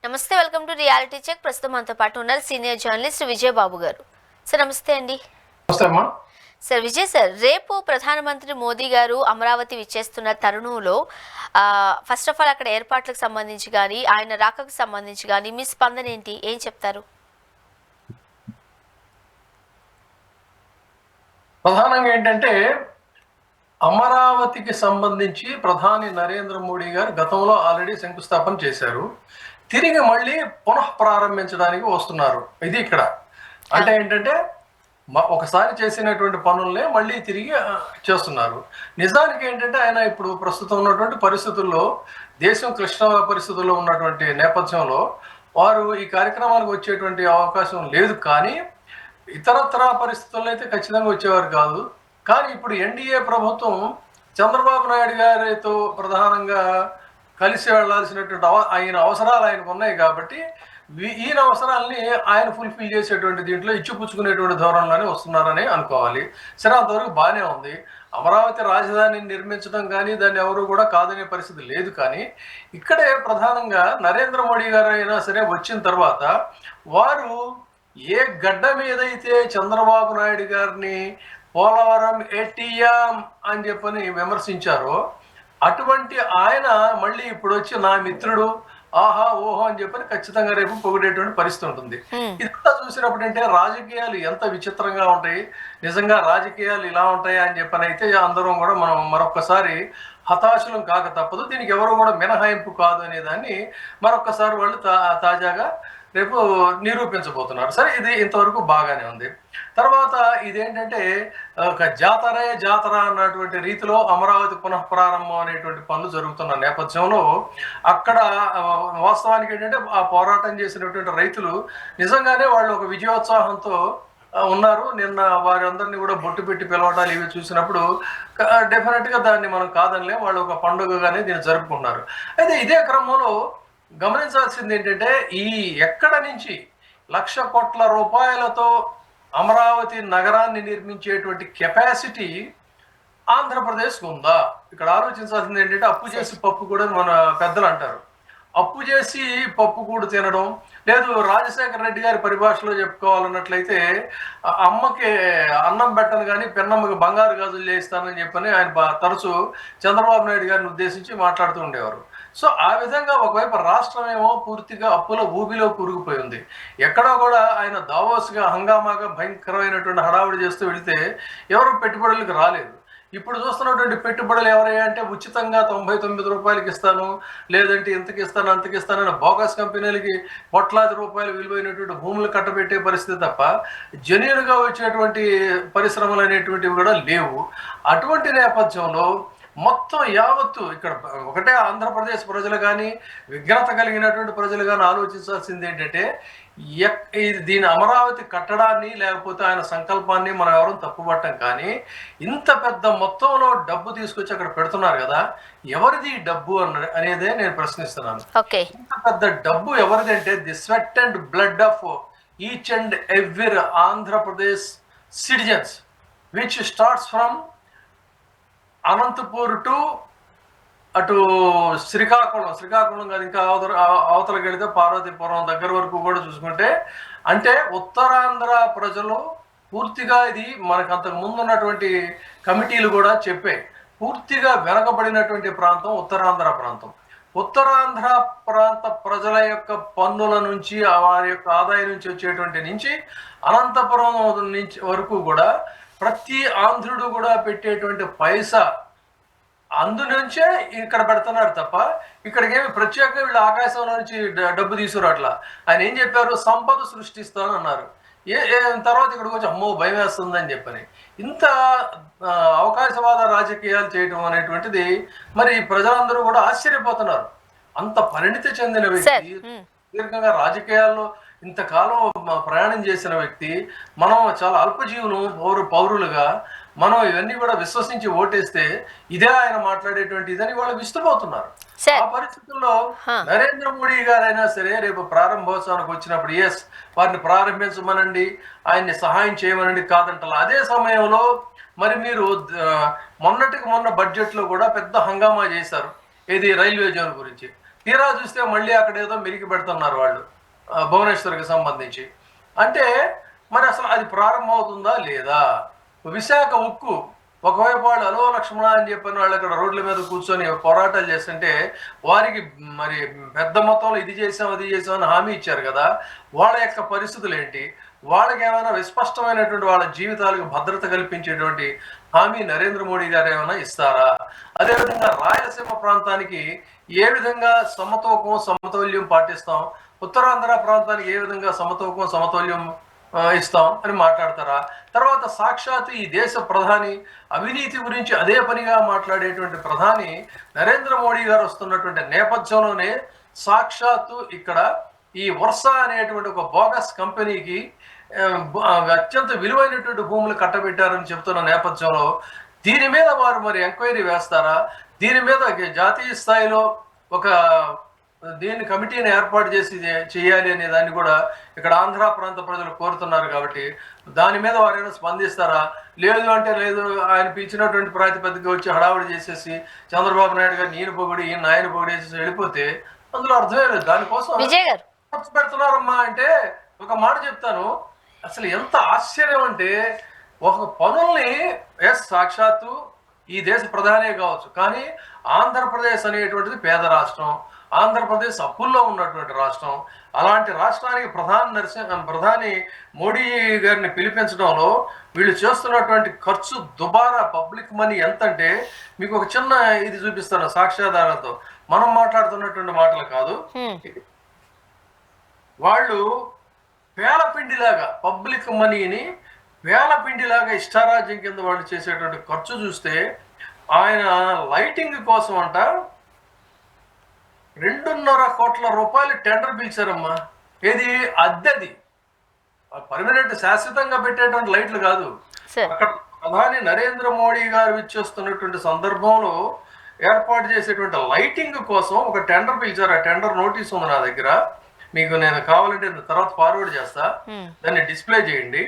నమస్తే, welcome to reality check. ప్రస్తుతం మనతో పాటు ఉన్నారు సీనియర్ జర్నలిస్ట్ విజయ్ బాబు గారు. సార్ నమస్తే అండి. సార్ విజయ్ సార్, రేపు ప్రధానమంత్రి మోదీ గారు అమరావతి విచ్చేస్తున్న తరుణంలో ఫస్ట్ ఆఫ్ ఆల్ అక్కడ ఏర్పాట్లకు సంబంధించి కానీ ఆయన రాకకు సంబంధించి కానీ మీ స్పందన ఏంటి, ఏం చెప్తారు? ప్రధానంగా ఏంటంటే అమరావతికి సంబంధించి ప్రధాని నరేంద్ర మోడీ గారు గతంలో ఆల్రెడీ శంకుస్థాపన చేశారు. తిరిగి మళ్ళీ పునః ప్రారంభించడానికి వస్తున్నారు. ఇది ఇక్కడ అంటే ఏంటంటే ఒకసారి చేసినటువంటి పనులనే మళ్ళీ తిరిగి చేస్తున్నారు. నిజానికి ఏంటంటే ఆయన ఇప్పుడు ప్రస్తుతం ఉన్నటువంటి పరిస్థితుల్లో, దేశం క్లిష్ట పరిస్థితుల్లో ఉన్నటువంటి నేపథ్యంలో వారు ఈ కార్యక్రమానికి వచ్చేటువంటి అవకాశం లేదు. కానీ ఇతరత్ర పరిస్థితుల్లో అయితే ఖచ్చితంగా వచ్చేవారు కాదు. కానీ ఇప్పుడు ఎన్డీఏ ప్రభుత్వం చంద్రబాబు నాయుడు గారితో ప్రధానంగా కలిసి వెళ్లాల్సినటువంటి ఆయన అవసరాలు ఆయనకు ఉన్నాయి కాబట్టి ఈయన అవసరాలని ఆయన ఫుల్ఫిల్ చేసేటువంటి దీంట్లో ఇచ్చిపుచ్చుకునేటువంటి ధోరణిలోనే వస్తున్నారని అనుకోవాలి. సరే, అంతవరకు బాగానే ఉంది. అమరావతి రాజధానిని నిర్మించడం కానీ దాన్ని ఎవరు కూడా కాదనే పరిస్థితి లేదు. కానీ ఇక్కడే ప్రధానంగా నరేంద్ర మోడీ గారు అయినా సరే వచ్చిన తర్వాత వారు ఏ గడ్డ మీదైతే చంద్రబాబు నాయుడు గారిని పోలవరం ఏటీఎం అని చెప్పని విమర్శించారో అటువంటి ఆయన మళ్ళీ ఇప్పుడు వచ్చి నా మిత్రుడు, ఆహా ఓహో అని చెప్పని ఖచ్చితంగా రేపు పొగిడేటువంటి పరిస్థితి ఉంటుంది. ఇదంతా చూసినప్పుడు అంటే రాజకీయాలు ఎంత విచిత్రంగా ఉంటాయి, నిజంగా రాజకీయాలు ఇలా ఉంటాయి అని చెప్పని అయితే అందరం కూడా మనం మరొకసారి హతాశలం కాక తప్పదు. దీనికి ఎవరు కూడా మినహాయింపు కాదు అనే దాన్ని మరొకసారి వాళ్ళు తాజాగా రేపు నిరూపించబోతున్నారు. సరే, ఇది ఇంతవరకు బాగానే ఉంది. తర్వాత ఇదేంటంటే ఒక జాతర అన్నటువంటి రీతిలో అమరావతి పునఃప్రారంభం అనేటువంటి పనులు జరుగుతున్న నేపథ్యంలో అక్కడ వాస్తవానికి ఏంటంటే ఆ పోరాటం చేసినటువంటి రైతులు నిజంగానే వాళ్ళు ఒక విజయోత్సాహంతో ఉన్నారు. నిన్న వారందరినీ కూడా బొట్టు పెట్టి పిలవడాలు ఇవి చూసినప్పుడు డెఫినెట్గా దాన్ని మనం కాదనిలే, వాళ్ళు ఒక పండుగగానే దీన్ని జరుపుకున్నారు. అయితే ఇదే క్రమంలో గమనించాల్సింది ఏంటంటే ఈ ఎక్కడ నుంచి 1,00,000 కోట్ల రూపాయలతో అమరావతి నగరాన్ని నిర్మించేటువంటి కెపాసిటీ ఆంధ్రప్రదేశ్కు ఉందా? ఇక్కడ ఆలోచించాల్సింది ఏంటంటే అప్పు చేసి పప్పు కూడా మన పెద్దలు అంటారు. అప్పు చేసి పప్పు కూడా తినడం లేదు. రాజశేఖర రెడ్డి గారి పరిభాషలో చెప్పుకోవాలన్నట్లయితే అమ్మకి అన్నం పెట్టను కానీ పెన్నమ్మకి బంగారు గాజులు చేయిస్తానని చెప్పని ఆయన తరచూ చంద్రబాబు నాయుడు గారిని ఉద్దేశించి మాట్లాడుతూ ఉండేవారు. సో ఆ విధంగా ఒకవైపు రాష్ట్రం ఏమో పూర్తిగా అప్పుల ఊబిలో కూరుకుపోయి ఉంది. ఎక్కడో కూడా ఆయన దావోస్గా హంగామాగా భయంకరమైనటువంటి హడావుడి చేస్తూ వెళితే ఎవరు పెట్టుబడులకు రాలేదు. ఇప్పుడు చూస్తున్నటువంటి పెట్టుబడులు ఎవరయ్యా అంటే ఉచితంగా 99 రూపాయలకి ఇస్తాను, లేదంటే ఇంతకి ఇస్తాను అంతకి ఇస్తానని బోగస్ కంపెనీలకి కోట్లాది రూపాయలు విలువైనటువంటి భూములు కట్టబెట్టే పరిస్థితి తప్ప జెన్యూన్గా వచ్చేటువంటి పరిశ్రమలు అనేటువంటివి కూడా లేవు. అటువంటి నేపథ్యంలో మొత్తం యావత్తు ఇక్కడ ఒకటే ఆంధ్రప్రదేశ్ ప్రజలు కానీ విఘ్నత కలిగినటువంటి ప్రజలు కానీ ఆలోచించాల్సింది ఏంటంటే దీని అమరావతి కట్టడాన్ని లేకపోతే ఆయన సంకల్పాన్ని మనం ఎవరూ తప్పుపట్టం. కానీ ఇంత పెద్ద మొత్తంలో డబ్బు తీసుకొచ్చి అక్కడ పెడుతున్నారు కదా, ఎవరిది డబ్బు అనేదే నేను ప్రశ్నిస్తున్నాను. ఇంత పెద్ద డబ్బు ఎవరిది అంటే the sweat and blood of each and every Andhra Pradesh citizens, which starts from Anantapur to అటు శ్రీకాకుళం కాదు, ఇంకా అవతలకి వెళితే పార్వతీపురం దగ్గర వరకు కూడా చూసుకుంటే అంటే ఉత్తరాంధ్ర ప్రజలు పూర్తిగా ఇది మనకు అంతకు ముందు ఉన్నటువంటి కమిటీలు కూడా చెప్పాయి, పూర్తిగా వెనకబడినటువంటి ప్రాంతం ఉత్తరాంధ్ర ప్రాంతం. ఉత్తరాంధ్ర ప్రాంత ప్రజల యొక్క పన్నుల నుంచి వారి యొక్క ఆదాయం నుంచి వచ్చేటువంటి నుంచి అనంతపురం నుంచి వరకు కూడా ప్రతి ఆంధ్రుడు కూడా పెట్టేటువంటి పైసా అందు నుంచే ఇక్కడ పెడుతున్నారు తప్ప ఇక్కడికి ఏమి ప్రత్యేకంగా వీళ్ళు ఆకాశంలో నుంచి డబ్బు తీసుకురు. అట్లా ఆయన ఏం చెప్పారు, సంపద సృష్టిస్తాను అన్నారు. తర్వాత ఇక్కడికి వచ్చి అమ్మో భయం వేస్తుందని చెప్పని ఇంత అవకాశవాద రాజకీయాలు చేయడం అనేటువంటిది మరి ప్రజలందరూ కూడా ఆశ్చర్యపోతున్నారు. అంత పరిణితి చెందిన వ్యక్తి, దీర్ఘంగా రాజకీయాల్లో ఇంతకాలం ప్రయాణం చేసిన వ్యక్తి, మనం చాలా అల్పజీవులు పౌరులుగా మనం ఇవన్నీ కూడా విశ్వసించి ఓటేస్తే ఇదే ఆయన మాట్లాడేటువంటి ఇదని వాళ్ళు విస్తుపోతున్నారు. ఆ పరిస్థితుల్లో నరేంద్ర మోడీ గారైనా సరే రేపు ప్రారంభోత్సవానికి వచ్చినప్పుడు వారిని ప్రారంభించమనండి, ఆయన్ని సహాయం చేయమనండి కాదంటారు. అదే సమయంలో మరి మీరు మొన్న బడ్జెట్ లో కూడా పెద్ద హంగామా చేశారు, ఇది రైల్వే జోన్ గురించి. తీరా చూస్తే మళ్ళీ అక్కడ ఏదో మెలికి పెడుతున్నారు వాళ్ళు భువనేశ్వర్కి సంబంధించి. అంటే మరి అసలు అది ప్రారంభమవుతుందా లేదా? విశాఖ ఉక్కు ఒకవైపు వాళ్ళు అలో లక్ష్మణ అని చెప్పిన వాళ్ళు అక్కడ రోడ్ల మీద కూర్చొని పోరాటాలు చేస్తుంటే వారికి మరి పెద్ద మొత్తంలో ఇది చేసాం అది చేసాం అని హామీ ఇచ్చారు కదా, వాళ్ళ యొక్క పరిస్థితులు ఏంటి? వాళ్ళకి ఏమైనా విస్పష్టమైనటువంటి వాళ్ళ జీవితాలకు భద్రత కల్పించేటువంటి హామీ నరేంద్ర మోడీ గారు ఏమైనా ఇస్తారా? అదేవిధంగా రాయలసీమ ప్రాంతానికి ఏ విధంగా సమతౌల్యం పాటిస్తాం, ఉత్తరాంధ్ర ప్రాంతానికి ఏ విధంగా సమతౌల్యం ఇస్తాం అని మాట్లాడతారా? తర్వాత సాక్షాత్ ఈ దేశ ప్రధాని అవినీతి గురించి అదే పనిగా మాట్లాడేటువంటి ప్రధాని నరేంద్ర మోడీ గారు వస్తున్నటువంటి నేపథ్యంలోనే సాక్షాత్తు ఇక్కడ ఈ వర్ష అనేటువంటి ఒక బోగస్ కంపెనీకి అత్యంత విలువైనటువంటి భూములు కట్టబెట్టారని చెప్తున్న నేపథ్యంలో దీని మీద వారు మరి ఎంక్వైరీ వేస్తారా? దీని మీద జాతీయ స్థాయిలో ఒక దీన్ని కమిటీని ఏర్పాటు చేసి చేయాలి అనే దాన్ని కూడా ఇక్కడ ఆంధ్ర ప్రాంత ప్రజలు కోరుతున్నారు కాబట్టి దాని మీద వారైనా స్పందిస్తారా? లేదు అంటే లేదు, ఆయన పిలిచినటువంటి ప్రాతిపదిక వచ్చి హడావుడి చేసేసి చంద్రబాబు నాయుడు గారు నేను పొగిడి ఈయన ఆయన పొగిడేసి వెళ్ళిపోతే అందులో అర్థమే లేదు. దానికోసం ఖర్చు పెడుతున్నారమ్మా అంటే ఒక మాట చెప్తాను, అసలు ఎంత ఆశ్చర్యం అంటే ఒక పనుల్ని సాక్షాత్తు ఈ దేశ ప్రధానే కావచ్చు, కానీ ఆంధ్రప్రదేశ్ అనేటువంటిది పేద రాష్ట్రం, ఆంధ్రప్రదేశ్ అప్పుల్లో ఉన్నటువంటి రాష్ట్రం. అలాంటి రాష్ట్రానికి ప్రధాని మోడీ గారిని పిలిపించడంలో వీళ్ళు చేస్తున్నటువంటి ఖర్చు దుబారా పబ్లిక్ మనీ ఎంతంటే మీకు ఒక చిన్న ఇది చూపిస్తాను సాక్ష్యాధారాలతో, మనం మాట్లాడుతున్నటువంటి మాటలు కాదు. వాళ్ళు వేలపిండిలాగా పబ్లిక్ మనీని వేలపిండిలాగా ఇష్టారాజ్యం కింద వాళ్ళు చేసేటువంటి ఖర్చు చూస్తే ఆయన లైటింగ్ కోసం అంట 2.5 కోట్ల రూపాయలు టెండర్ పిలిచారమ్మా. ఏది అద్దెది, పర్మనెంట్ శాశ్వతంగా పెట్టేటువంటి లైట్లు కాదు. అక్కడ ప్రధాని నరేంద్ర మోడీ గారు ఇచ్చేస్తున్నటువంటి సందర్భంలో ఏర్పాటు చేసేటువంటి లైటింగ్ కోసం ఒక టెండర్ పిలిచారు. ఆ టెండర్ నోటీస్ ఉంది నా దగ్గర, మీకు నేను కావాలంటే తర్వాత ఫార్వర్డ్ చేస్తా, దాన్ని డిస్ప్లే చేయండి.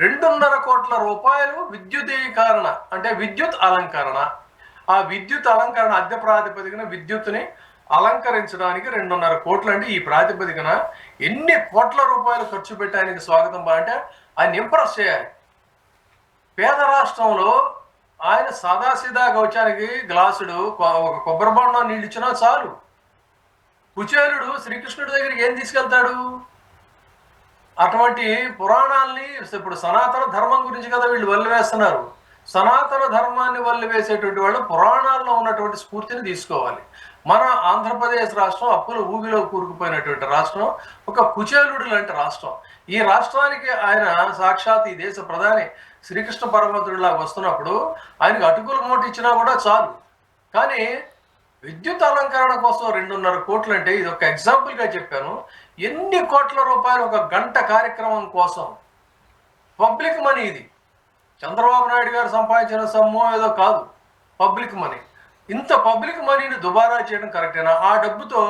2.5 కోట్ల రూపాయలు విద్యుదీకరణ అంటే విద్యుత్ అలంకరణ. ఆ విద్యుత్ అలంకరణ అద్దె ప్రాతిపదికన విద్యుత్తుని అలంకరించడానికి 2.5 కోట్లు. అంటే ఈ ప్రాతిపదికన ఎన్ని కోట్ల రూపాయలు ఖర్చు పెట్టడానికి స్వాగతం అంటే ఆయన ఇంప్రెస్ చేయాలి. పేద రాష్ట్రంలో ఆయన సాదాసీదా గౌచానికి గ్లాసుడు ఒక కొబ్బరి బొండం నీళ్ళు ఇచ్చినా చాలు. కుచేలుడు శ్రీకృష్ణుడి దగ్గరికి ఏం తీసుకెళ్తాడు? అటువంటి పురాణాల్ని ఇప్పుడు సనాతన ధర్మం గురించి కదా వీళ్ళు వల్లివేస్తున్నారు. సనాతన ధర్మాన్ని వల్లివేసేటువంటి వాళ్ళు పురాణాల్లో ఉన్నటువంటి స్ఫూర్తిని తీసుకోవాలి. మన ఆంధ్రప్రదేశ్ రాష్ట్రం అప్పుల ఊబిలో కూరుకుపోయినటువంటి రాష్ట్రం, ఒక కుచేలుడు లాంటి రాష్ట్రం. ఈ రాష్ట్రానికి ఆయన సాక్షాత్ ఈ దేశ ప్రధాని శ్రీకృష్ణ పరమంతుడిలాగా వస్తున్నప్పుడు ఆయనకు అటుకులు మూట ఇచ్చినా కూడా చాలు. కానీ విద్యుత్ అలంకరణ కోసం 2.5 కోట్లు అంటే ఇది ఒక ఎగ్జాంపుల్గా చెప్పాను. ఎన్ని కోట్ల రూపాయలు ఒక గంట కార్యక్రమం కోసం పబ్లిక్ మనీ. ఇది చంద్రబాబు నాయుడు గారు సంపాదించిన సొమ్ము ఏదో కాదు, పబ్లిక్ మనీ. ఇంత పబ్లిక్ మనీని దుబారా చేయడం కరెక్టేనా? ఆ డబ్బుతో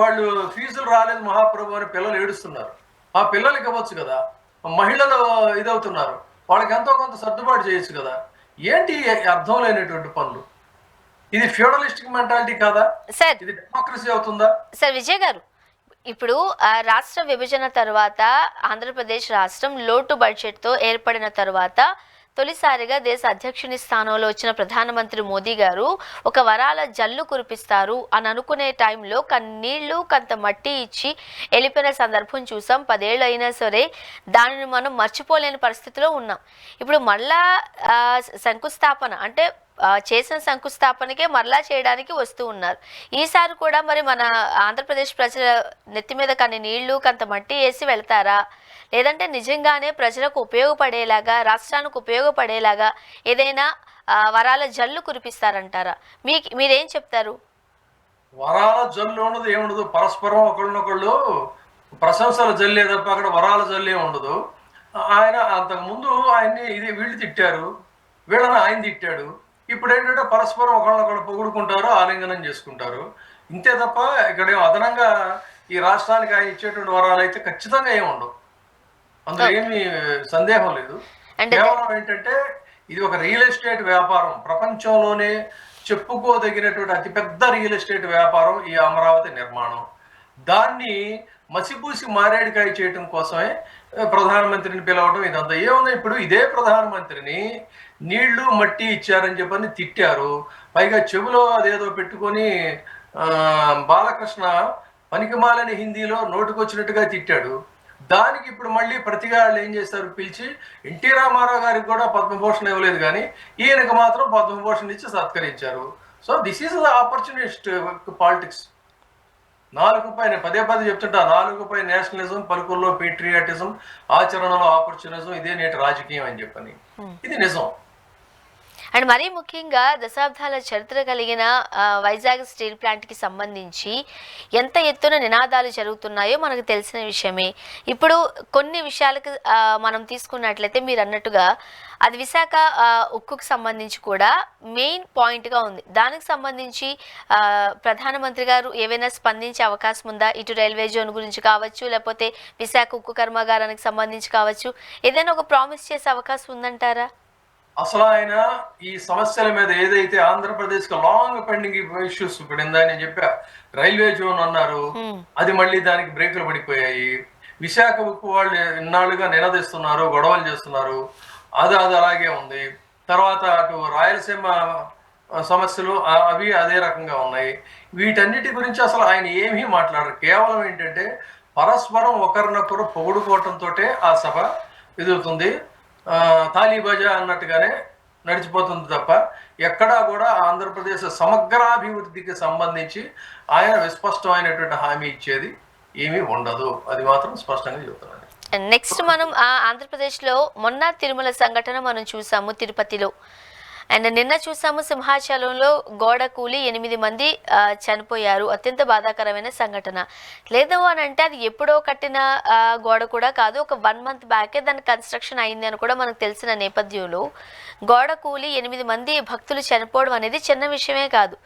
వాళ్ళు ఫీజులు రాలేదు మహాప్రభు అని పిల్లలు ఏడుస్తున్నారు. ఆ పిల్లలకి ఇవ్వచ్చు కదా. మహిళలు ఇదవుతున్నారు, వాళ్ళకి ఎంతో కొంత సర్దుబాటు చేయొచ్చు కదా. ఏంటి అర్థం లేనటువంటి పనులు? ఇది ఫ్యూడలిస్టిక్ మెంటాలిటీ కాదా? ఇది డెమోక్రసీ అవుతుందా? సార్ విజయ్ గారు, ఇప్పుడు రాష్ట్ర విభజన తర్వాత ఆంధ్రప్రదేశ్ రాష్ట్రం లోటు బడ్జెట్తో ఏర్పడిన తర్వాత తొలిసారిగా దేశ అధ్యక్షుని స్థానంలో వచ్చిన ప్రధానమంత్రి మోదీ గారు ఒక వరాల జల్లు కురిపిస్తారు అని అనుకునే టైంలో కన్నీళ్లు కంత మట్టి ఇచ్చి వెళ్ళిపోయిన సందర్భం చూసాం. 10 ఏళ్ళు అయినా సరే దానిని మనం మర్చిపోలేని పరిస్థితిలో ఉన్నాం. ఇప్పుడు మళ్ళా శంకుస్థాపన అంటే చేసిన శంకుస్థాపనకే మరలా చేయడానికి వస్తూ ఉన్నారు. ఈసారి కూడా మరి మన ఆంధ్రప్రదేశ్ ప్రజల నెత్తి మీద కొన్ని నీళ్లు కొంత మట్టి వేసి వెళ్తారా, లేదంటే నిజంగానే ప్రజలకు ఉపయోగపడేలాగా రాష్ట్రానికి ఉపయోగపడేలాగా ఏదైనా వరాల జల్లు కురిపిస్తారంటారా? మీరేం చెప్తారు? వరాల జల్లు ఉండదు, ఏముండదు. పరస్పరం ఒకళ్ళనొకళ్ళు ప్రశంసల జల్లే తప్ప అక్కడ వరాల జల్లే ఉండదు. ఆయన అంతకుముందు ఆయన్ని వీళ్ళు తిట్టారు, వీళ్ళని ఆయన తిట్టాడు. ఇప్పుడు ఏంటంటే పరస్పరం ఒకళ్ళొకళ్ళు పొగుడుకుంటారు, ఆలింగనం చేసుకుంటారు. ఇంతే తప్ప ఇక్కడ అదనంగా ఈ రాష్ట్రానికి ఆయన ఇచ్చేటువంటి వరాలు అయితే ఖచ్చితంగా ఏమి ఉండవు. అందులో ఏమి సందేహం లేదు. కేవలం ఏంటంటే ఇది ఒక రియల్ ఎస్టేట్ వ్యాపారం. ప్రపంచంలోనే చెప్పుకోదగినటువంటి అతిపెద్ద రియల్ ఎస్టేట్ వ్యాపారం ఈ అమరావతి నిర్మాణం. దాన్ని మసిపూసి మారేడుకాయ చేయటం కోసమే ప్రధానమంత్రిని పిలవడం ఇదంతా. ఏముంది, ఇప్పుడు ఇదే ప్రధానమంత్రిని నీళ్లు మట్టి ఇచ్చారని చెప్పని తిట్టారు. పైగా చెవిలో అదేదో పెట్టుకొని బాలకృష్ణ పనికిమాలని హిందీలో నోటుకొచ్చినట్టుగా తిట్టాడు. దానికి ఇప్పుడు మళ్ళీ ప్రతిగా వాళ్ళు ఏం చేస్తారు, పిలిచి ఎన్టీ రామారావు గారికి కూడా పద్మభూషణ్ ఇవ్వలేదు కానీ ఈయనకు మాత్రం పద్మభూషణ్ ఇచ్చి సత్కరించారు. So this is the opportunist politics. 4 పైన పదే చెప్తుంటా, 4 పై నేషనలిజం, పలుకుల్లో పేట్రియాటిజం, ఆచరణలో ఆపర్చునిజం, ఇదే నేటి రాజకీయం అని చెప్పని. ఇది నిజం. అండ్ మరీ ముఖ్యంగా దశాబ్దాల చరిత్ర కలిగిన వైజాగ్ స్టీల్ ప్లాంట్కి సంబంధించి ఎంత ఎత్తున నినాదాలు జరుగుతున్నాయో మనకు తెలిసిన విషయమే. ఇప్పుడు కొన్ని విషయాలకు మనం తీసుకున్నట్లయితే మీరు అన్నట్టుగా అది విశాఖ ఉక్కుకు సంబంధించి కూడా మెయిన్ పాయింట్గా ఉంది. దానికి సంబంధించి ప్రధానమంత్రి గారు ఏవైనా స్పందించే అవకాశం ఉందా? ఇటు రైల్వే జోన్ గురించి కావచ్చు, లేకపోతే విశాఖ ఉక్కు కర్మాగారానికి సంబంధించి కావచ్చు, ఏదైనా ఒక ప్రామిస్ చేసే అవకాశం ఉందంటారా? అసలు ఆయన ఈ సమస్యల మీద ఏదైతే ఆంధ్రప్రదేశ్ కి లాంగ్ పెండింగ్ ఇష్యూస్ పడిందా అని చెప్పా, రైల్వే జోన్ అన్నారు, అది మళ్ళీ దానికి బ్రేకులు పడిపోయాయి. విశాఖ ఉక్కు వాళ్ళు ఇన్నాళ్ళుగా నిలదీస్తున్నారు, గొడవలు చేస్తున్నారు, అది అలాగే ఉంది. తర్వాత అటు రాయలసీమ సమస్యలు అవి అదే రకంగా ఉన్నాయి. వీటన్నిటి గురించి అసలు ఆయన ఏమీ మాట్లాడరు. కేవలం ఏంటంటే పరస్పరం ఒకరినొకరు పొగుడుకోవటంతో ఆ సభ ఎదుగుతుంది, తాలీబాజా అన్నట్టుగానే నడిచిపోతుంది తప్ప ఎక్కడా కూడా ఆంధ్రప్రదేశ్ సమగ్రాభివృద్ధికి సంబంధించి ఆయన విస్పష్టమైనటువంటి హామీ ఇచ్చేది ఏమీ ఉండదు. అది మాత్రం స్పష్టంగా చెబుతున్నాను. నెక్స్ట్ మనం ఆంధ్రప్రదేశ్లో మొన్న తిరుమల సంఘటన మనం చూసాము, తిరుపతిలో. అండ్ నిన్న చూసాము సింహాచలంలో గోడ కూలి 8 మంది చనిపోయారు. అత్యంత బాధాకరమైన సంఘటన. లేదు అని అంటే అది ఎప్పుడో కట్టిన గోడ కూడా కాదు, ఒక 1 మంత్ బ్యాకే దాని కన్స్ట్రక్షన్ అయింది అని కూడా మనకు తెలిసిన నేపథ్యంలో గోడ కూలి 8 మంది భక్తులు చనిపోవడం అనేది చిన్న విషయమే కాదు.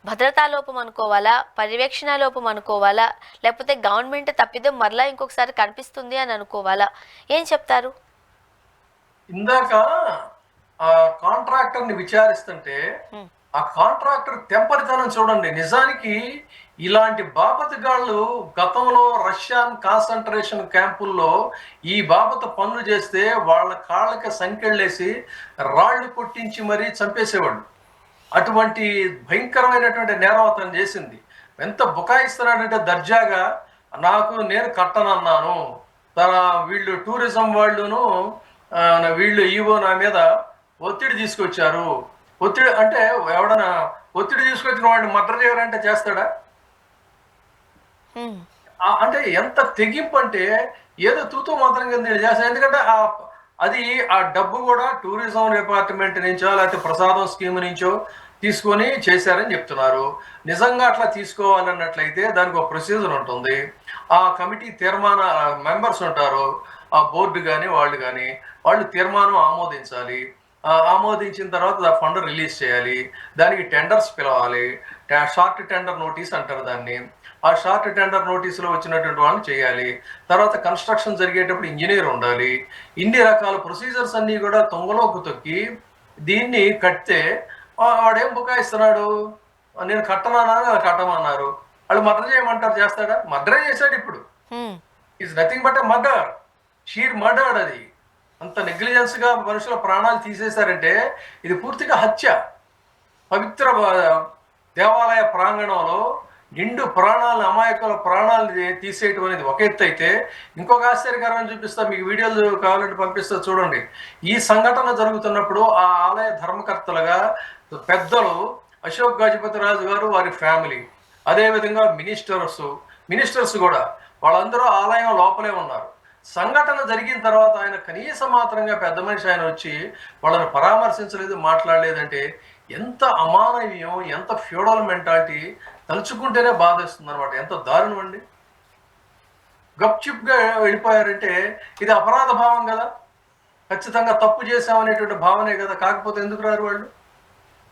భద్రతా లోపం అనుకోవాలా, పర్యవేక్షణ లోపం అనుకోవాలా, లేకపోతే గవర్నమెంట్ తప్పిదం మరలా ఇంకొకసారి కనిపిస్తుంది అని అనుకోవాలా? ఏం చెప్తారు? ఇందాక ఆ కాంట్రాక్టర్ ని విచారిస్తుంటే ఆ కాంట్రాక్టర్ తెంపరితనం చూడండి. నిజానికి ఇలాంటి బాపతగాళ్ళు గతంలో రష్యన్ కాన్సంట్రేషన్ క్యాంపుల్లో ఈ బాపత పనులు చేస్తే వాళ్ళ కాళ్ళకి సంకెళ్ళేసి రాళ్లు కొట్టించి మరీ చంపేసేవాళ్ళు. అటువంటి భయంకరమైనటువంటి నేరం అతను చేసింది. ఎంత బుకాయిస్తున్నాడంటే దర్జాగా నేను కట్టనన్నాను. వీళ్ళు టూరిజం వాళ్ళును వీళ్ళు ఈవో నా మీద ఒత్తిడి తీసుకొచ్చారు. ఒత్తిడి అంటే ఎవడన్నా ఒత్తిడి తీసుకొచ్చిన వాడిని మర్డర్ చేయాలంటే చేస్తాడా? అంటే ఎంత తెగింపు అంటే ఏదో తూతూ మాత్రం కింద చేస్తాడు. ఎందుకంటే అది ఆ డబ్బు కూడా టూరిజం డిపార్ట్మెంట్ నుంచో లేకపోతే ప్రసాదం స్కీమ్ నుంచో తీసుకొని చేశారని చెప్తున్నారు. నిజంగా అట్లా తీసుకోవాలన్నట్లయితే దానికి ఒక ప్రొసీజర్ ఉంటుంది. ఆ కమిటీ తీర్మాన మెంబర్స్ ఉంటారు, ఆ బోర్డు కానీ వాళ్ళు తీర్మానం ఆమోదించాలి. ఆమోదించిన తర్వాత ఫండ్ రిలీజ్ చేయాలి. దానికి టెండర్స్ పిలవాలి. షార్ట్ టెండర్ నోటీస్ అంటారు దాన్ని. ఆ షార్ట్ టెండర్ నోటీసులో వచ్చినటువంటి వాళ్ళని చేయాలి. తర్వాత కన్స్ట్రక్షన్ జరిగేటప్పుడు ఇంజనీర్ ఉండాలి. ఇన్ని రకాల ప్రొసీజర్స్ అన్నీ కూడా తొంగలోకి తొక్కి దీన్ని కడితే వాడేం బుకాయిస్తున్నాడు, నేను కట్టనన్నా కట్టమన్నారు. వాళ్ళు మర్డర్ చేయమంటారు, చేస్తాడా? మర్డరే చేశాడు. ఇప్పుడు is nothing but a murder, sheer murder. అది అంత నెగ్లిజెన్స్ గా మనుషుల ప్రాణాలు తీసేశారంటే ఇది పూర్తిగా హత్య. పవిత్ర దేవాలయ ప్రాంగణంలో నిండు ప్రాణాలను, అమాయకుల ప్రాణాలు తీసేయటం అనేది ఒక ఎత్తు అయితే, ఇంకొక ఆశ్చర్యకరమైన చూపిస్తా, మీకు వీడియోలు కావాలంటే పంపిస్తా చూడండి. ఈ సంఘటన జరుగుతున్నప్పుడు ఆ ఆలయ ధర్మకర్తలుగా పెద్దలు అశోక్ గజపతి రాజు గారు, వారి ఫ్యామిలీ, అదేవిధంగా మినిస్టర్స్ కూడా వాళ్ళందరూ ఆలయం లోపలే ఉన్నారు. సంఘటన జరిగిన తర్వాత ఆయన కనీస మాత్రంగా పెద్ద మనిషి ఆయన వచ్చి వాళ్ళని పరామర్శించలేదు, మాట్లాడలేదంటే ఎంత అమానవీయం, ఎంత ఫ్యూడల్ మెంటాలిటీ తలుచుకుంటేనే బాధేస్తుంది అనమాట. ఎంత దారుణం అండి. గప్చిప్గా వెళ్ళిపోయారంటే ఇది అపరాధ భావం కదా, ఖచ్చితంగా తప్పు చేశామనేటువంటి భావనే కదా. కాకపోతే ఎందుకు రారు వాళ్ళు?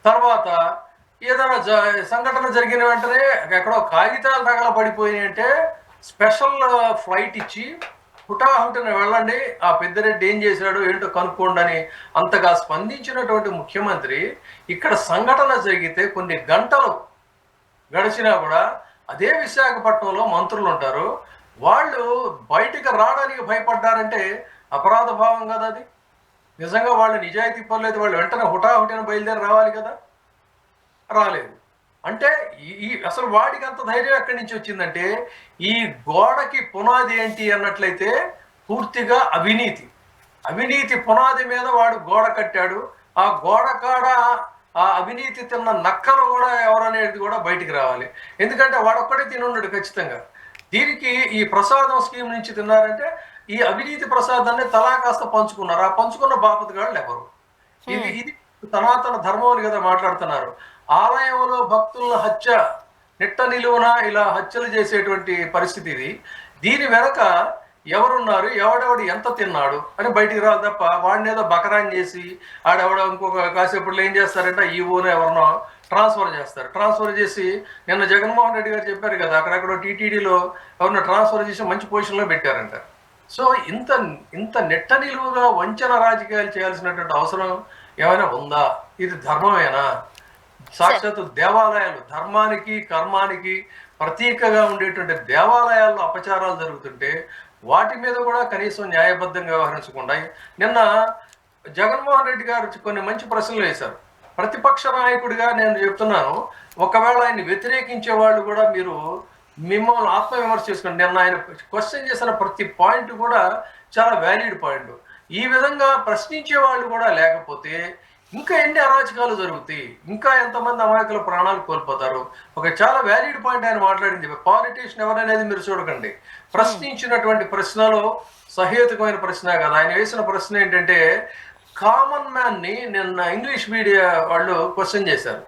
తర్వాత ఏదైనా సంఘటన జరిగిన వెంటనే ఎక్కడో కాగితాలు తగల పడిపోయినాయి అంటే స్పెషల్ ఫ్లైట్ ఇచ్చి హుటాహుటిన వెళ్ళండి, ఆ పెద్దిరెడ్డి ఏం చేశాడు ఏంటో కనుక్కోండి అని అంతగా స్పందించినటువంటి ముఖ్యమంత్రి ఇక్కడ సంఘటన జరిగితే కొన్ని గంటలు గడిచినా కూడా అదే విశాఖపట్నంలో మంత్రులు ఉంటారు, వాళ్ళు బయటికి రావడానికి భయపడ్డారంటే అపరాధ భావం కదా అది. నిజంగా వాళ్ళు నిజాయితీ పర్లేదు, వాళ్ళు వెంటనే హుటాహుటిన బయలుదేరి రావాలి కదా, రాలేదు. అంటే ఈ అసలు వాడికి అంత ధైర్యం ఎక్కడి నుంచి వచ్చిందంటే, ఈ గోడకి పునాది ఏంటి అన్నట్లయితే పూర్తిగా అవినీతి. అవినీతి పునాది మీద వాడు గోడ కట్టాడు. ఆ గోడ కాడ ఆ అవినీతి తిన్న నక్కలు కూడా ఎవరనేది కూడా బయటికి రావాలి. ఎందుకంటే వాడొక్కడే తినుండడు ఖచ్చితంగా. దీనికి ఈ ప్రసాదం స్కీమ్ నుంచి తిన్నారంటే ఈ అవినీతి ప్రసాదాన్ని తలా కాస్త పంచుకున్నారు. ఆ పంచుకున్న బాపతగాళ్ళు ఎవరు? ఇది సనాతన ధర్మం అని కదా మాట్లాడుతున్నారు. ఆలయంలో భక్తుల హత్య నిట్ట నిలువున ఇలా హత్యలు చేసేటువంటి పరిస్థితి ఇది. దీని వెనక ఎవరున్నారు, ఎవడెవడు ఎంత తిన్నాడు అని బయటికి రాదు తప్ప వాడిని ఏదో బకరాన్ చేసి ఆడెవడ ఇంకొక కాసేపట్లో ఏం చేస్తారంటే ఈ ఊరు ఎవరినో ట్రాన్స్ఫర్ చేస్తారు. ట్రాన్స్ఫర్ చేసి నిన్న జగన్మోహన్ రెడ్డి గారు చెప్పారు కదా, అక్కడెక్కడో టీటీడీలో ఎవరినో ట్రాన్స్ఫర్ చేసి మంచి పొజిషన్లో పెట్టారంట. సో ఇంత ఇంత నెట్ట నిలువుగా వంచన రాజకీయాలు చేయాల్సినటువంటి అవసరం ఏమైనా ఉందా? ఇది ధర్మమేనా? సాక్షాత్తు దేవాలయాలు, ధర్మానికి కర్మానికి ప్రతీకగా ఉండేటువంటి దేవాలయాల్లో అపచారాలు జరుగుతుంటే వాటి మీద కూడా కనీసం న్యాయబద్ధంగా వ్యవహరించకుండా నిన్న జగన్మోహన్ రెడ్డి గారు కొన్ని మంచి ప్రశ్నలు వేశారు. ప్రతిపక్ష నాయకుడిగా నేను చెప్తున్నాను, ఒకవేళ ఆయన్ని వ్యతిరేకించే వాళ్ళు కూడా మీరు మిమ్మల్ని ఆత్మవిమర్శ చేసుకోండి. నిన్న ఆయన క్వశ్చన్ చేసిన ప్రతి పాయింట్ కూడా చాలా వ్యాలిడ్ పాయింట్. ఈ విధంగా ప్రశ్నించే వాళ్ళు కూడా లేకపోతే ఇంకా ఎన్ని అరాచకాలు జరుగుతాయి, ఇంకా ఎంతమంది అమాయకుల ప్రాణాలు కోల్పోతారు. ఒక చాలా వ్యాలిడ్ పాయింట్ ఆయన మాట్లాడింది. పాలిటీషియన్ ఎవరనేది మీరు చూడకండి, ప్రశ్నించినటువంటి ప్రశ్నలో సహేతుకమైన ప్రశ్న కదా. ఆయన వేసిన ప్రశ్న ఏంటంటే, కామన్ మ్యాన్ని నిన్న ఇంగ్లీష్ మీడియా వాళ్ళు క్వశ్చన్ చేశారు.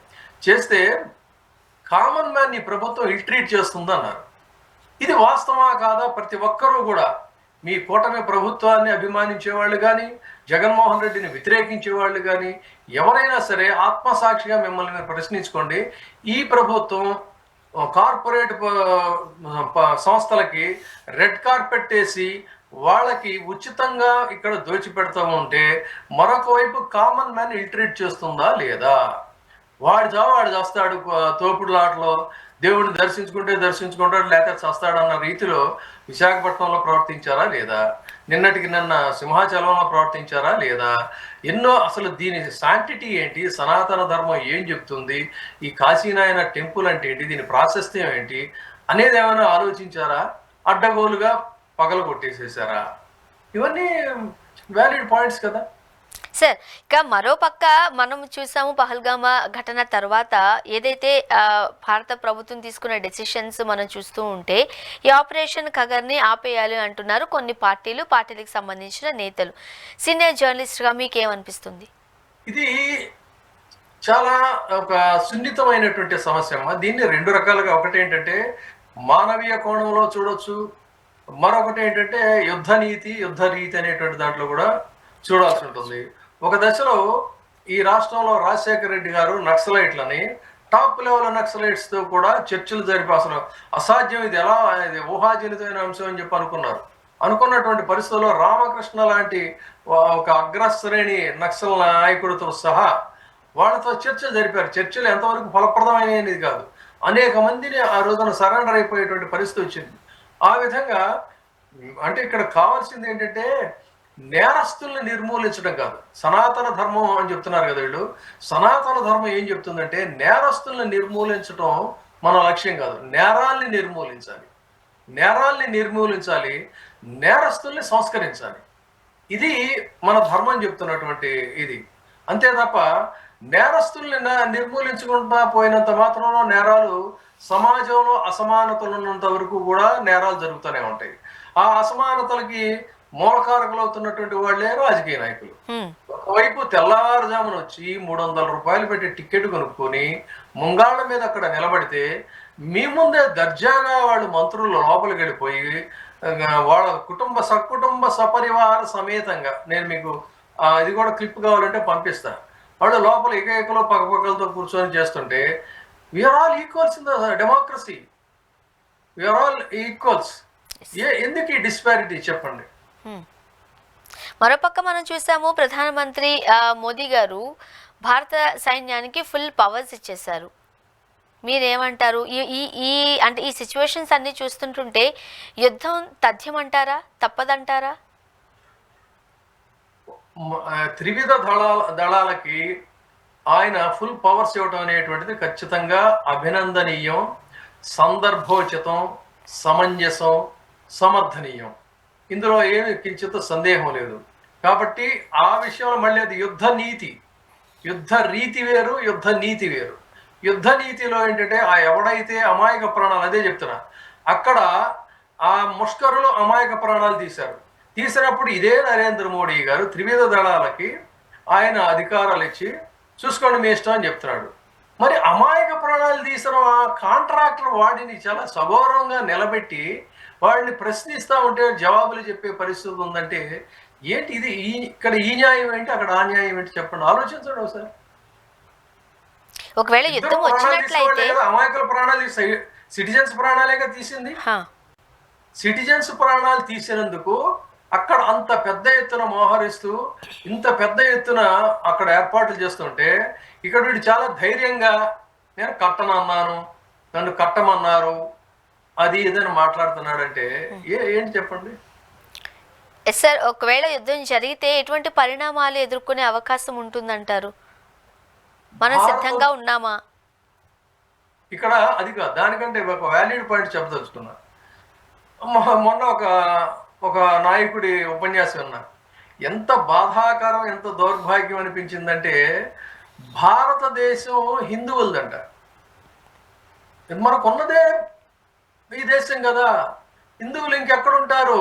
చేస్తే కామన్ మ్యాన్ ఈ ప్రభుత్వం ఇల్ట్రీట్ చేస్తుంది అన్నారు. ఇది వాస్తవా కాదా? ప్రతి ఒక్కరూ కూడా మీ కూటమి ప్రభుత్వాన్ని అభిమానించే వాళ్ళు కానీ, జగన్మోహన్ రెడ్డిని వ్యతిరేకించే వాళ్ళు కానీ ఎవరైనా సరే ఆత్మసాక్షిగా మిమ్మల్ని మీరు ప్రశ్నించుకోండి. ఈ ప్రభుత్వం కార్పొరేట్ సంస్థలకి రెడ్ కార్పెట్ వేసి వాళ్ళకి ఉచితంగా ఇక్కడ దోచిపెడతా ఉంటే మరొక వైపు కామన్ మ్యాన్ ఇల్ట్రీట్ చేస్తుందా లేదా? వాడు చేస్తాడు తోపుడులాటలో, దేవుడిని దర్శించుకుంటాడు లేకపోతే చస్తాడన్న రీతిలో విశాఖపట్నంలో ప్రవర్తించారా లేదా? నిన్నటికి నిన్న సింహాచలంలో ప్రవర్తించారా లేదా? ఎన్నో అసలు దీని శాంటిటీ ఏంటి, సనాతన ధర్మం ఏం చెప్తుంది, ఈ కాశీనాయన టెంపుల్ అంటే ఏంటి, దీని ప్రాశస్త్యం ఏంటి అనేది ఏమైనా ఆలోచించారా? అడ్డగోలుగా పగలు కొట్టేసేసారా? ఇవన్నీ వ్యాలిడ్ పాయింట్స్ కదా సార్. ఇక మరో పక్క మనం చూసాము పహల్గామా ఘటన తర్వాత ఏదైతే భారత ప్రభుత్వం తీసుకున్న డెసిషన్స్ మనం చూస్తూ ఉంటే ఈ ఆపరేషన్ కగర్ని ఆపేయాలి అంటున్నారు కొన్ని పార్టీలకు సంబంధించిన నేతలు. సీనియర్ జర్నలిస్ట్గా మీకేమనిపిస్తుంది? ఇది చాలా ఒక సున్నితమైనటువంటి సమస్య అమ్మా. దీన్ని రెండు రకాలుగా, ఒకటి ఏంటంటే మానవీయ కోణంలో చూడొచ్చు, మరొకటి ఏంటంటే యుద్ధ రీతి అనేటువంటి దాంట్లో కూడా చూడాల్సి ఉంటుంది. ఒక దశలో ఈ రాష్ట్రంలో రాజశేఖర రెడ్డి గారు నక్సలైట్లని టాప్ లెవెల్ నక్సలైట్స్తో కూడా చర్చలు జరిపి అసలు అసాధ్యం, ఇది ఎలా, ఇది ఊహాజనితమైన అంశం అని చెప్పి అనుకున్నటువంటి పరిస్థితుల్లో రామకృష్ణ లాంటి ఒక అగ్రశ్రేణి నక్సల్ నాయకుడితో సహా వాళ్ళతో చర్చలు జరిపారు. చర్చలు ఎంతవరకు ఫలప్రదమైనది కాదు, అనేక మందిని ఆ రోజున సరెండర్ అయిపోయేటువంటి పరిస్థితి వచ్చింది. ఆ విధంగా అంటే ఇక్కడ కావాల్సింది ఏంటంటే నేరస్తుల్ని నిర్మూలించడం కాదు, సనాతన ధర్మం అని చెప్తున్నారు కదా వీళ్ళు. సనాతన ధర్మం ఏం చెప్తుందంటే నేరస్తుల్ని నిర్మూలించడం మన లక్ష్యం కాదు, నేరాల్ని నిర్మూలించాలి, నేరస్తుల్ని సంస్కరించాలి. ఇది మన ధర్మం చెప్తున్నటువంటి ఇది. అంతే తప్ప నేరస్తుల్ని నిర్మూలించకుండా పోయినంత మాత్రంలో నేరాలు, సమాజంలో అసమానతలు ఉన్నంత వరకు కూడా నేరాలు జరుగుతూనే ఉంటాయి. ఆ అసమానతలకి మూలకారకులు అవుతున్నటువంటి వాళ్ళే రాజకీయ నాయకులు. ఒకవైపు తెల్లవారుజామున వచ్చి 300 రూపాయలు పెట్టి టికెట్ కొనుక్కొని ముంగాళ్ళ మీద అక్కడ నిలబడితే మీ ముందే దర్జాగా వాళ్ళు మంత్రులు లోపలికి వెళ్ళిపోయి వాళ్ళ సకుటుంబ సపరివార సమేతంగా, నేను మీకు ఇది కూడా క్లిప్ కావాలంటే పంపిస్తా, వాళ్ళు లోపల ఏకైకలో పక్కపక్కలతో కూర్చొని చేస్తుంటే we are all equals in the democracy, we are all equals. ఎందుకు ఈ డిస్పారిటీ చెప్పండి. మరోపక్క మనం చూసాము ప్రధానమంత్రి మోదీ గారు భారత సైన్యానికి ఫుల్ పవర్స్ ఇచ్చేశారు. మీరేమంటారు? ఈ ఈ ఈ అంటే ఈ సిచ్యువేషన్స్ అన్ని చూస్తుంటుంటే యుద్ధం తథ్యమంటారా, తప్పదంటారా? త్రివిధ దళాలకి ఆయన ఫుల్ పవర్స్ ఇవ్వటం అనేటువంటిది ఖచ్చితంగా అభినందనీయం, సందర్భోచితం, సమంజసం, సమర్థనీయం. ఇందులో ఏమి కించిత సందేహం లేదు. కాబట్టి ఆ విషయంలో మళ్ళీ అది యుద్ధ రీతి వేరు, యుద్ధ నీతి వేరు. యుద్ధ నీతిలో ఏంటంటే ఎవడైతే అమాయక ప్రాణాలు, అదే చెప్తున్నా, అక్కడ ఆ ముష్కరులు అమాయక ప్రాణాలు తీసినప్పుడు ఇదే నరేంద్ర మోడీ గారు త్రివిధ దళాలకి ఆయన అధికారాలు ఇచ్చి చూసుకోండి మీ ఇష్టం అని చెప్తున్నాడు. మరి అమాయక ప్రాణాలు తీసిన కాంట్రాక్టర్ వాడిని చాలా సగౌరవంగా నిలబెట్టి వాడిని ప్రశ్నిస్తూ ఉంటే జవాబులు చెప్పే పరిస్థితి ఉందంటే ఏంటి ఇది? ఇక్కడ ఈ న్యాయం ఏంటి, అక్కడ ఆ న్యాయం ఏంటి? చెప్పండి, ఆలోచించండి ఒకసారి. ఒకవేళ యుద్ధం వచ్చినట్లయితే అమాయకుల ప్రాణాలు సిటిజన్స్ ప్రాణాలేగా తీసింది. సిటిజన్స్ ప్రాణాలు తీసినందుకు అక్కడ అంత పెద్ద ఎత్తున మోహరిస్తూ ఇంత పెద్ద ఎత్తున అక్కడ ఏర్పాట్లు చేస్తుంటే ఇక్కడ వీడు చాలా ధైర్యంగా నేను కట్టనన్నాను, నన్ను కట్టమన్నారు, అది ఏదైనా మాట్లాడుతున్నాడంటే ఏంటి చెప్పండి. సార్, ఒకవేళ యుద్ధం జరిగితే ఎటువంటి పరిణామాలు ఎదుర్కొనే అవకాశం ఉంటుందంటారు? మనం సిద్ధంగా ఉన్నామా? ఇక్కడ అది కాదు, దానికంటే ఒక వ్యాలిడ్ పాయింట్ చెప్పదలుచుకున్నా. మొన్న ఒక నాయకుడి ఉపన్యాసం ఉన్నా, ఎంత బాధాకరం, ఎంత దౌర్భాగ్యం అనిపించిందంటే భారతదేశం హిందువులదంట. మనకున్నదే ఈ దేశం కదా, హిందువులు ఇంకెక్కడుంటారు,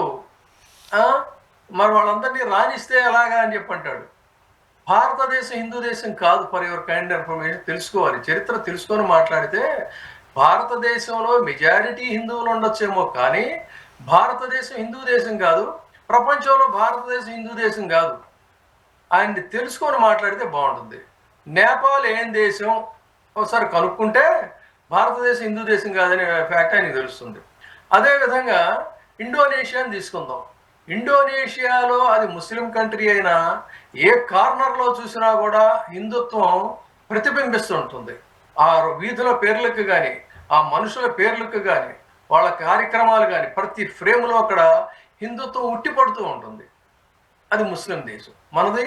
మరి వాళ్ళందరినీ రాణిస్తే ఎలాగా అని చెప్పంటాడు. భారతదేశం హిందూ దేశం కాదు. ఫర్ యువర్ కైండ్ ఇన్ఫర్మేషన్ తెలుసుకోవాలి, చరిత్ర తెలుసుకొని మాట్లాడితే భారతదేశంలో మెజారిటీ హిందువులు ఉండొచ్చేమో, కానీ భారతదేశం హిందూ దేశం కాదు, ప్రపంచంలో భారతదేశం హిందూ దేశం కాదు. ఆయన్ని తెలుసుకొని మాట్లాడితే బాగుంటుంది. నేపాల్ ఏం దేశం ఒకసారి కనుక్కుంటే భారతదేశం హిందూ దేశం కాదనే ఫ్యాక్ట్ ఆయనకు తెలుస్తుంది. అదేవిధంగా ఇండోనేషియాని తీసుకుందాం. ఇండోనేషియాలో అది ముస్లిం కంట్రీ అయినా ఏ కార్నర్లో చూసినా కూడా హిందుత్వం ప్రతిబింబిస్తుంటుంది. ఆ వీధుల పేర్లకు కానీ, ఆ మనుషుల పేర్లకు కానీ, వాళ్ళ కార్యక్రమాలు కానీ, ప్రతి ఫ్రేమ్లో అక్కడ హిందుత్వం ఉట్టిపడుతూ ఉంటుంది. అది ముస్లిం దేశం. మనది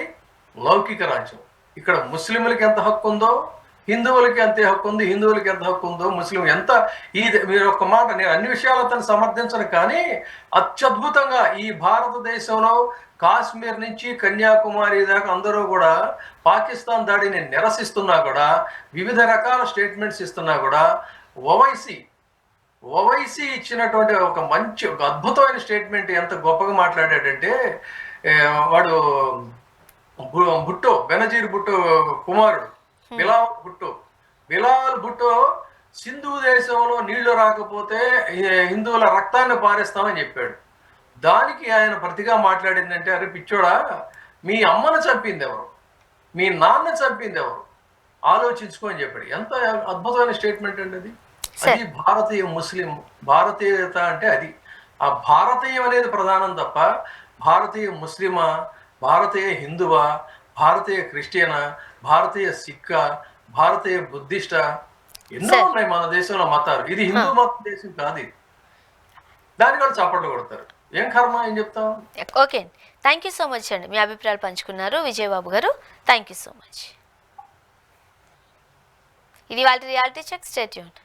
లౌకిక రాజ్యం. ఇక్కడ ముస్లింలకి ఎంత హక్కు ఉందో హిందువులకి అంతే హక్కు ఉంది, హిందువులకి ఎంత హక్కు ఉందో ముస్లిం ఎంత. మీరు ఒక్క మాట, నేను అన్ని విషయాలతో సమర్థించను, కానీ అత్యద్భుతంగా ఈ భారతదేశంలో కాశ్మీర్ నుంచి కన్యాకుమారి దాకా అందరూ కూడా పాకిస్తాన్ దాడిని నిరసిస్తున్నా కూడా, వివిధ రకాల స్టేట్మెంట్స్ ఇస్తున్నా కూడా, ఓవైసీ ఇచ్చినటువంటి ఒక అద్భుతమైన స్టేట్మెంట్ ఎంత గొప్పగా మాట్లాడాడంటే, వాడు భుట్టో, బెనజీర్ భుట్టో కుమారుడు బిలాల్ భుట్టో సింధు దేశంలో నీళ్లు రాకపోతే హిందువుల రక్తాన్ని పారేస్తామని చెప్పాడు. దానికి ఆయన ప్రతిగా మాట్లాడిందంటే, అరే పిచ్చోడా, మీ అమ్మను చంపింది ఎవరు, మీ నాన్న చంపింది ఎవరు, ఆలోచించుకొని చెప్పాడు. ఎంత అద్భుతమైన స్టేట్మెంట్ అండి అది. అది భారతీయ ముస్లిం, భారతీయత అంటే అది. ఆ భారతీయం అనేది ప్రధానం తప్ప భారతీయ ముస్లిమా, భారతీయ హిందువా, భారతీయ క్రిస్టియనా, భారతీయ సిక్క, భారతీయ బుద్ధిస్ట, ఎన్నో ఉన్నాయి మన దేశంలో మతాలు. ఇది హిందూ మత దేశం కాదు. దాని కూడా చప్పట్లు కొడతారు. ఏం కర్మ, ఏం చెప్తాం. Okay, thank you so much అండి, మీ అభిప్రాయాలు పంచుకున్నారు విజయబాబు గారు. Thank you so much. ఇది వాళ్ళ రియాలిటీ చెక్. Stay tuned.